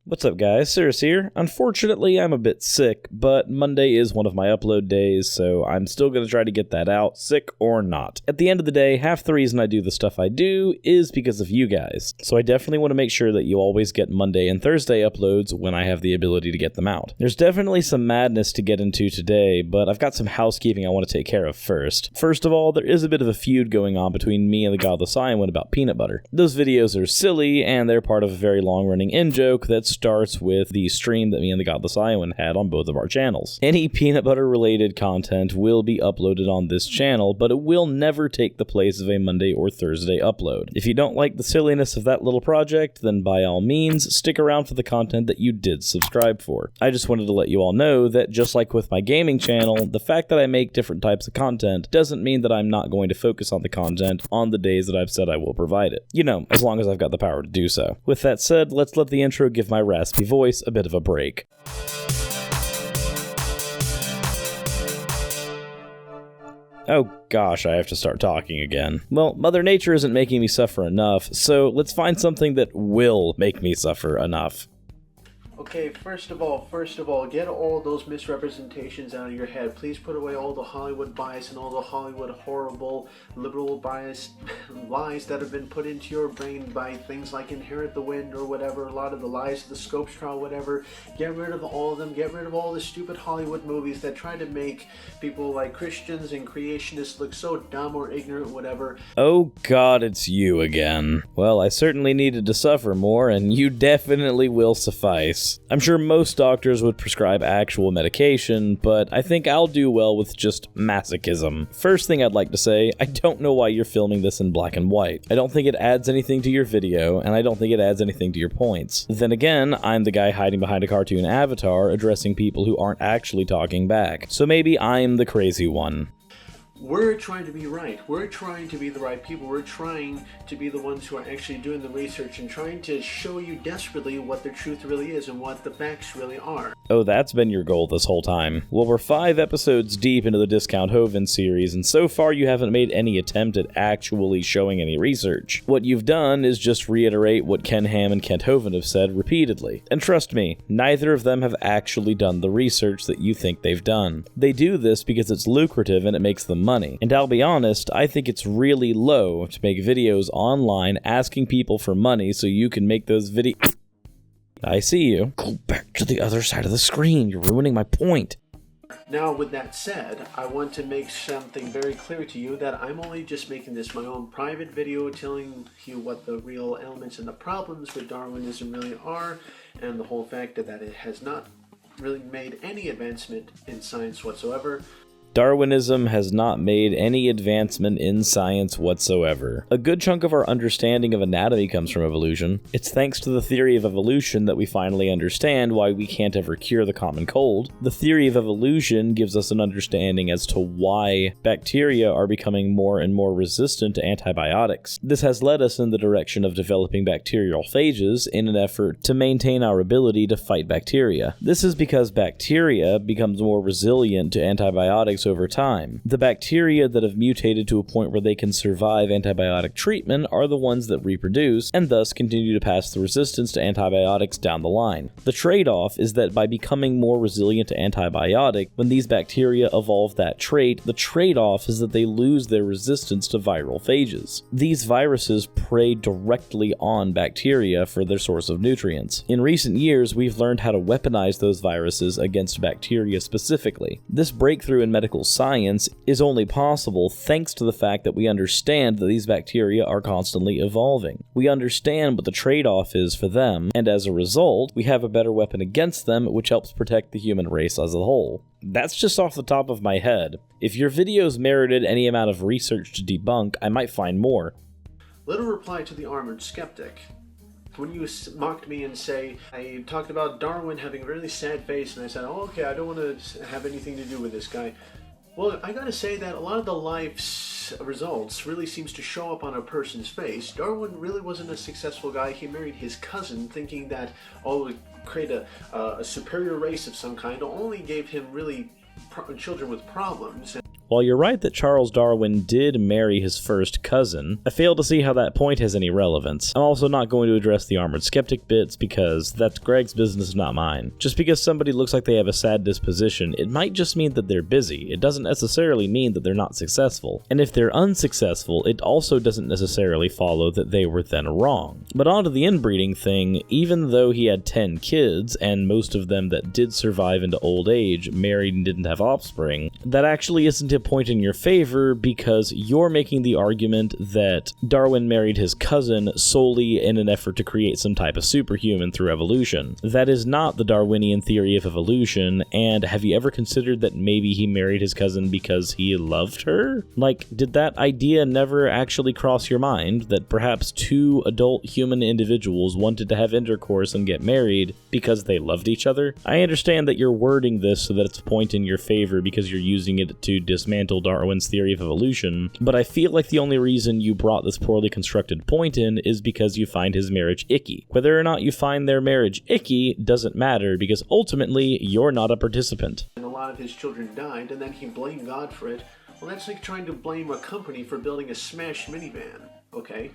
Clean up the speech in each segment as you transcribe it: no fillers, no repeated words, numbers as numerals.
What's up guys, Suris here. Unfortunately, I'm a bit sick, but Monday is one of my upload days, so I'm still going to try to get that out, sick or not. At the end of the day, half the reason I do the stuff I do is because of you guys. So I definitely want to make sure that you always get Monday and Thursday uploads when I have the ability to get them out. There's definitely some madness to get into today, but I've got some housekeeping I want to take care of first. First of all, there is a bit of a feud going on between me and the Godless Iowan about peanut butter. Those videos are silly, and they're part of a very long-running in-joke that starts with the stream that me and the Godless Iowan had on both of our channels. Any peanut butter related content will be uploaded on this channel, but it will never take the place of a Monday or Thursday upload. If you don't like the silliness of that little project, then by all means, stick around for the content that you did subscribe for. I just wanted to let you all know that just like with my gaming channel, the fact that I make different types of content doesn't mean that I'm not going to focus on the content on the days that I've said I will provide it. You know, as long as I've got the power to do so. With that said, let's let the intro give my raspy voice a bit of a break. Oh gosh, I have to start talking again. Well, Mother Nature isn't making me suffer enough, so let's find something that will make me suffer enough. Okay, first of all, get all those misrepresentations out of your head. Please put away all the Hollywood bias and all the Hollywood horrible liberal bias lies that have been put into your brain by things like Inherit the Wind or whatever, a lot of the lies of the Scopes trial, whatever. Get rid of all of them. Get rid of all the stupid Hollywood movies that try to make people like Christians and creationists look so dumb or ignorant, whatever. Oh god, it's you again. Well, I certainly needed to suffer more, and you definitely will suffice. I'm sure most doctors would prescribe actual medication, but I think I'll do well with just masochism. First thing I'd like to say, I don't know why you're filming this in black and white. I don't think it adds anything to your video, and I don't think it adds anything to your points. Then again, I'm the guy hiding behind a cartoon avatar addressing people who aren't actually talking back, so maybe I'm the crazy one. We're trying to be right. We're trying to be the right people. We're trying to be the ones who are actually doing the research and trying to show you desperately what the truth really is and what the facts really are. Oh, that's been your goal this whole time. Well, we're 5 episodes deep into the Discount Hovind series, and so far you haven't made any attempt at actually showing any research. What you've done is just reiterate what Ken Ham and Kent Hovind have said repeatedly. And trust me, neither of them have actually done the research that you think they've done. They do this because it's lucrative and it makes them money. And I'll be honest, I think it's really low to make videos online asking people for money so you can make those videos. I see you. Go back to the other side of the screen. You're ruining my point. Now, with that said, I want to make something very clear to you that I'm only just making this my own private video telling you what the real elements and the problems with Darwinism really are, and the whole fact that it has not really made any advancement in science whatsoever. Darwinism has not made any advancement in science whatsoever. A good chunk of our understanding of anatomy comes from evolution. It's thanks to the theory of evolution that we finally understand why we can't ever cure the common cold. The theory of evolution gives us an understanding as to why bacteria are becoming more and more resistant to antibiotics. This has led us in the direction of developing bacterial phages in an effort to maintain our ability to fight bacteria. This is because bacteria becomes more resilient to antibiotics over time. The bacteria that have mutated to a point where they can survive antibiotic treatment are the ones that reproduce and thus continue to pass the resistance to antibiotics down the line. The trade-off is that by becoming more resilient to antibiotic, when these bacteria evolve that trait, the trade-off is that they lose their resistance to viral phages. These viruses prey directly on bacteria for their source of nutrients. In recent years, we've learned how to weaponize those viruses against bacteria specifically. This breakthrough in medical science is only possible thanks to the fact that we understand that these bacteria are constantly evolving. We understand what the trade-off is for them, and as a result, we have a better weapon against them, which helps protect the human race as a whole. That's just off the top of my head. If your videos merited any amount of research to debunk, I might find more. Little reply to the armored skeptic. When you mocked me and say, I talked about Darwin having a really sad face, and I said, oh, okay, I don't want to have anything to do with this guy. Well, I gotta say that a lot of the life's results really seems to show up on a person's face. Darwin really wasn't a successful guy. He married his cousin thinking that, oh, it would create a superior race of some kind. It only gave him really children with problems. While you're right that Charles Darwin did marry his first cousin, I fail to see how that point has any relevance. I'm also not going to address the armored skeptic bits because that's Greg's business, not mine. Just because somebody looks like they have a sad disposition, it might just mean that they're busy. It doesn't necessarily mean that they're not successful. And if they're unsuccessful, it also doesn't necessarily follow that they were then wrong. But on to the inbreeding thing, even though he had 10 kids, and most of them that did survive into old age married and didn't have offspring, that actually isn't a point in your favor because you're making the argument that Darwin married his cousin solely in an effort to create some type of superhuman through evolution. That is not the Darwinian theory of evolution, and have you ever considered that maybe he married his cousin because he loved her? Like, did that idea never actually cross your mind that perhaps two adult human individuals wanted to have intercourse and get married because they loved each other? I understand that you're wording this so that it's a point in your favor because you're using it to dismantle Darwin's theory of evolution, but I feel like the only reason you brought this poorly constructed point in is because you find his marriage icky. Whether or not you find their marriage icky doesn't matter because ultimately you're not a participant. And a lot of his children died, and then he blamed God for it. Well, that's like trying to blame a company for building a smashed minivan, okay?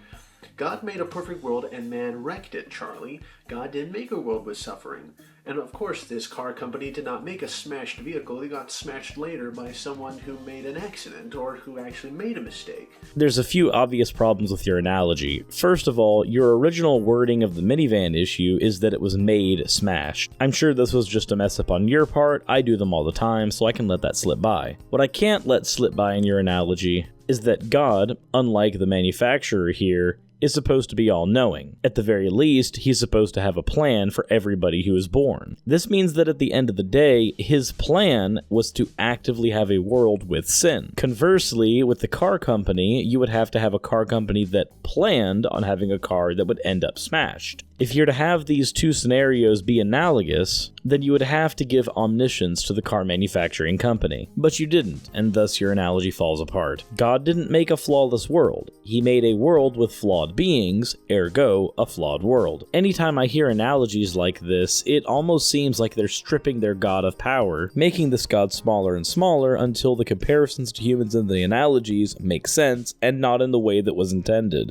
God made a perfect world and man wrecked it, Charlie. God didn't make a world with suffering. And of course, this car company did not make a smashed vehicle. They got smashed later by someone who made an accident or who actually made a mistake. There's a few obvious problems with your analogy. First of all, your original wording of the minivan issue is that it was made smashed. I'm sure this was just a mess up on your part. I do them all the time, so I can let that slip by. What I can't let slip by in your analogy is that God, unlike the manufacturer here, is supposed to be all-knowing. At the very least, he's supposed to have a plan for everybody who is born. This means that at the end of the day, his plan was to actively have a world with sin. Conversely, with the car company, you would have to have a car company that planned on having a car that would end up smashed. If you're to have these two scenarios be analogous, then you would have to give omniscience to the car manufacturing company. But you didn't, and thus your analogy falls apart. God didn't make a flawless world. He made a world with flawed beings, ergo, a flawed world. Anytime I hear analogies like this, it almost seems like they're stripping their God of power, making this God smaller and smaller until the comparisons to humans in the analogies make sense and not in the way that was intended.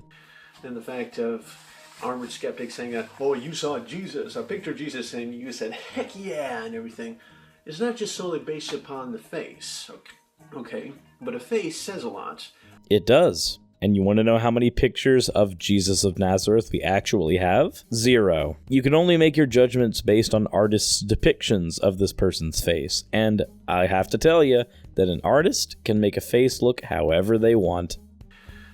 And the fact of armored skeptics saying that, oh, you saw Jesus, a picture of Jesus, and you said, heck yeah, and everything. It's not just solely based upon the face, okay? But a face says a lot. It does. And you want to know how many pictures of Jesus of Nazareth we actually have? 0. You can only make your judgments based on artists' depictions of this person's face. And I have to tell you that an artist can make a face look however they want.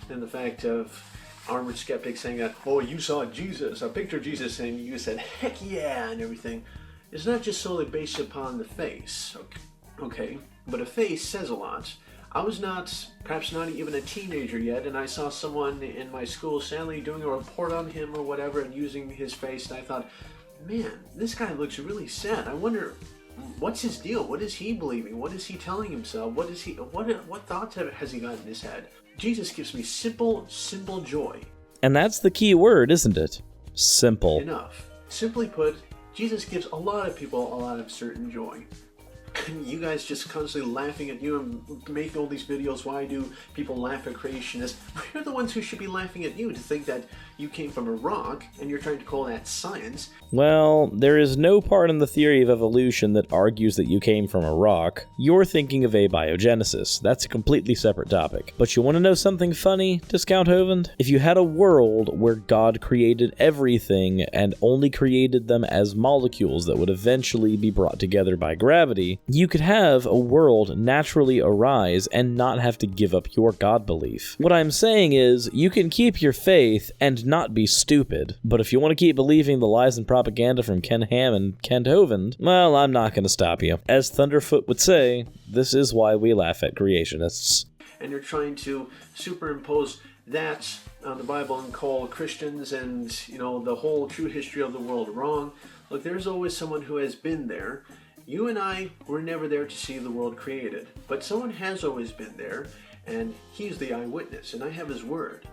And the fact of armored skeptics saying that, oh, you saw Jesus, a picture of Jesus, and you said, heck yeah, and everything. It's not just solely based upon the face, okay? But a face says a lot. I was perhaps not even a teenager yet, and I saw someone in my school sadly doing a report on him or whatever and using his face, and I thought, man, this guy looks really sad. I wonder, what's his deal? What is he believing? What is he telling himself? What thoughts has he got in his head? Jesus gives me simple joy. And that's the key word, isn't it? Simple. Enough. Simply put, Jesus gives a lot of people a lot of certain joy. You guys just constantly laughing at you and making all these videos. Why do people laugh at creationists? We're the ones who should be laughing at you to think that you came from a rock and you're trying to call that science. Well, there is no part in the theory of evolution that argues that you came from a rock. You're thinking of abiogenesis. That's a completely separate topic. But you want to know something funny, Discount Hovind? If you had a world where God created everything and only created them as molecules that would eventually be brought together by gravity, you could have a world naturally arise and not have to give up your God belief. What I'm saying is, you can keep your faith and not be stupid, but if you want to keep believing the lies and propaganda from Ken Ham and Kent Hovind, well, I'm not going to stop you. As Thunderfoot would say, this is why we laugh at creationists. And you're trying to superimpose that on the Bible and call Christians and, the whole true history of the world wrong. Look, there's always someone who has been there. You and I were never there to see the world created, but someone has always been there, and he's the eyewitness, and I have his word.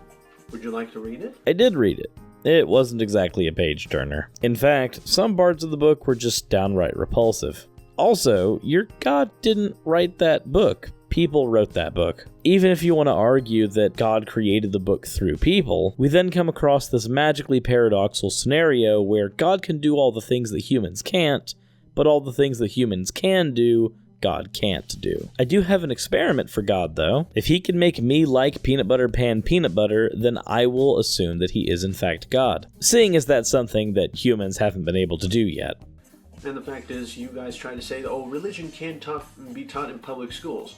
Would you like to read it? I did read it. It wasn't exactly a page-turner. In fact, some parts of the book were just downright repulsive. Also, your God didn't write that book. People wrote that book. Even if you want to argue that God created the book through people, we then come across this magically paradoxical scenario where God can do all the things that humans can't, but all the things that humans can do, God can't do. I do have an experiment for God, though. If he can make me like peanut butter pan peanut butter, then I will assume that he is in fact God, seeing as that's something that humans haven't been able to do yet. And the fact is, you guys try to say, oh, religion can't be taught in public schools.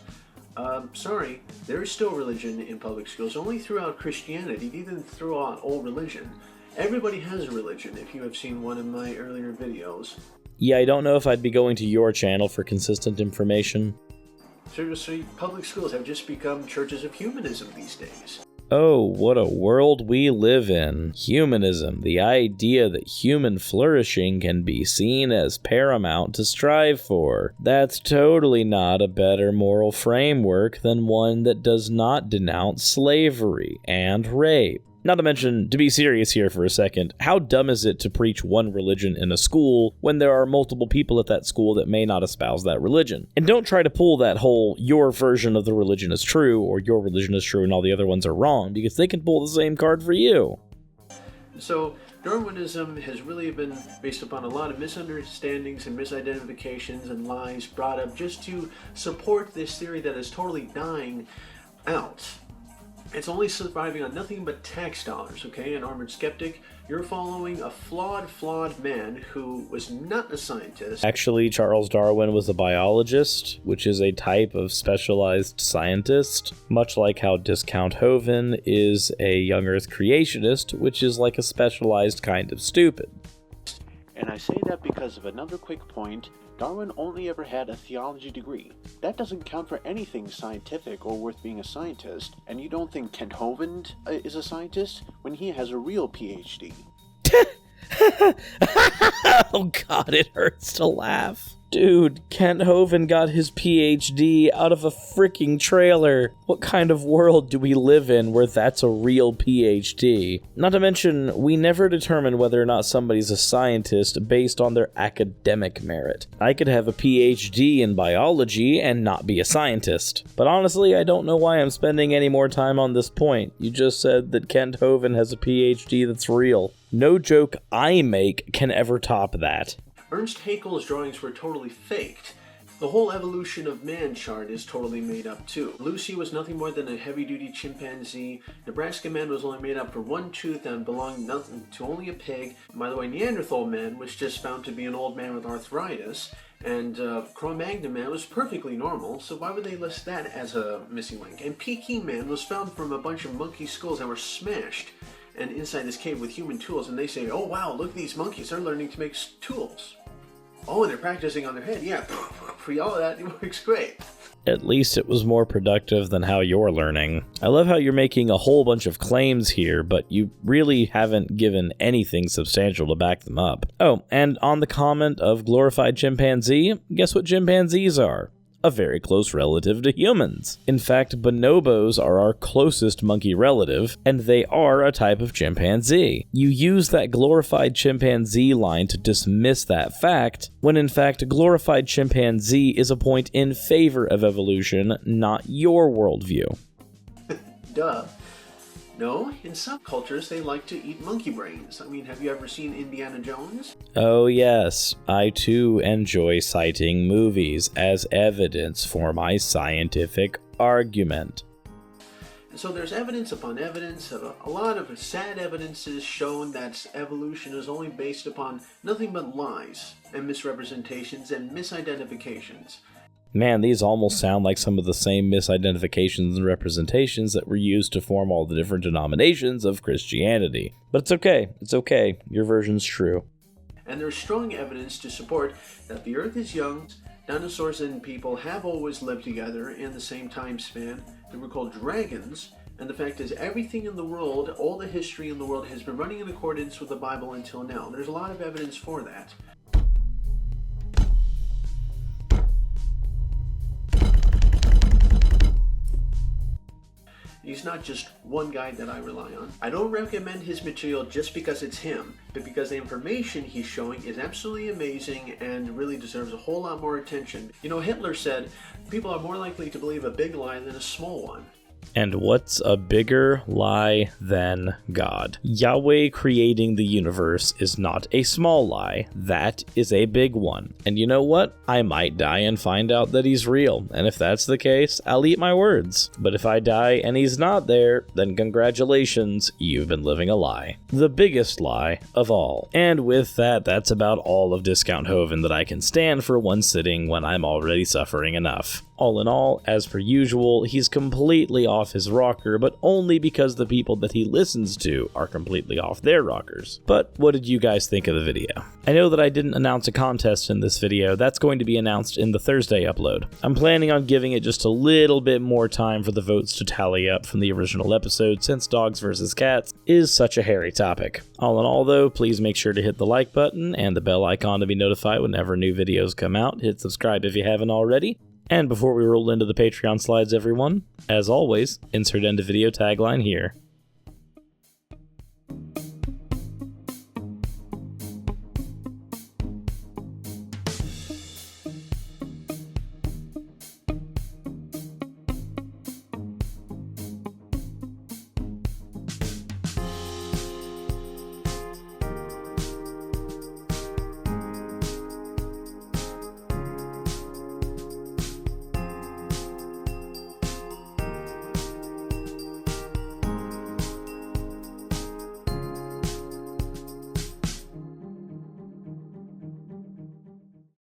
Sorry, there is still religion in public schools, only throughout Christianity, even throughout all religion. Everybody has a religion, if you have seen one of my earlier videos. Yeah, I don't know if I'd be going to your channel for consistent information. Seriously, public schools have just become churches of humanism these days. Oh, what a world we live in. Humanism, the idea that human flourishing can be seen as paramount to strive for. That's totally not a better moral framework than one that does not denounce slavery and rape. Not to mention, to be serious here for a second, how dumb is it to preach one religion in a school when there are multiple people at that school that may not espouse that religion? And don't try to pull that whole, your version of the religion is true, or your religion is true and all the other ones are wrong, because they can pull the same card for you. So, Darwinism has really been based upon a lot of misunderstandings and misidentifications and lies brought up just to support this theory that is totally dying out. It's only surviving on nothing but tax dollars, okay? An armored skeptic, you're following a flawed man who was not a scientist. Actually, Charles Darwin was a biologist, which is a type of specialized scientist, much like how Discount Hovind is a young Earth creationist, which is like a specialized kind of stupid. And I say that because of another quick point. Darwin only ever had a theology degree. That doesn't count for anything scientific or worth being a scientist. And you don't think Kent Hovind is a scientist when he has a real PhD? Oh god, it hurts to laugh. Dude, Kent Hovind got his PhD out of a freaking trailer. What kind of world do we live in where that's a real PhD? Not to mention, we never determine whether or not somebody's a scientist based on their academic merit. I could have a PhD in biology and not be a scientist. But honestly, I don't know why I'm spending any more time on this point. You just said that Kent Hovind has a PhD that's real. No joke I make can ever top that. Ernst Haeckel's drawings were totally faked. The whole evolution of man chart is totally made up too. Lucy was nothing more than a heavy-duty chimpanzee. Nebraska man was only made up for one tooth and belonged nothing to only a pig. By the way, Neanderthal man was just found to be an old man with arthritis. And Cro-Magnon man was perfectly normal, so why would they list that as a missing link? And Peking man was found from a bunch of monkey skulls that were smashed and inside this cave with human tools, and they say, oh wow, look at these monkeys, they're learning to make tools. Oh, and they're practicing on their head. Yeah, for all of that, it works great. At least it was more productive than how you're learning. I love how you're making a whole bunch of claims here, but you really haven't given anything substantial to back them up. Oh, and on the comment of glorified chimpanzee, guess what chimpanzees are? A very close relative to humans. In fact, bonobos are our closest monkey relative, and they are a type of chimpanzee. You use that glorified chimpanzee line to dismiss that fact, when in fact glorified chimpanzee is a point in favor of evolution, not your worldview. Duh. No, in some cultures they like to eat monkey brains. I mean, have you ever seen Indiana Jones? Oh yes, I too enjoy citing movies as evidence for my scientific argument. So there's evidence upon evidence, a lot of sad evidences shown that evolution is only based upon nothing but lies and misrepresentations and misidentifications. Man, these almost sound like some of the same misidentifications and representations that were used to form all the different denominations of Christianity. But it's okay, your version's true. And there's strong evidence to support that the Earth is young, dinosaurs and people have always lived together in the same time span, they were called dragons, and the fact is everything in the world, all the history in the world has been running in accordance with the Bible until now. There's a lot of evidence for that. He's not just one guy that I rely on. I don't recommend his material just because it's him, but because the information he's showing is absolutely amazing and really deserves a whole lot more attention. You know, Hitler said, people are more likely to believe a big lie than a small one. And what's a bigger lie than God? Yahweh creating the universe is not a small lie. That is a big one. And you know what? I might die and find out that he's real. And if that's the case, I'll eat my words. But if I die and he's not there, then congratulations, you've been living a lie. The biggest lie of all. And with that, that's about all of Discount Hovind that I can stand for one sitting when I'm already suffering enough. All in all, as per usual, he's completely off his rocker, but only because the people that he listens to are completely off their rockers. But what did you guys think of the video? I know that I didn't announce a contest in this video. That's going to be announced in the Thursday upload. I'm planning on giving it just a little bit more time for the votes to tally up from the original episode, since dogs versus cats is such a hairy topic. All in all though, please make sure to hit the like button and the bell icon to be notified whenever new videos come out. Hit subscribe if you haven't already. And before we roll into the Patreon slides, everyone, as always, insert end of video tagline here.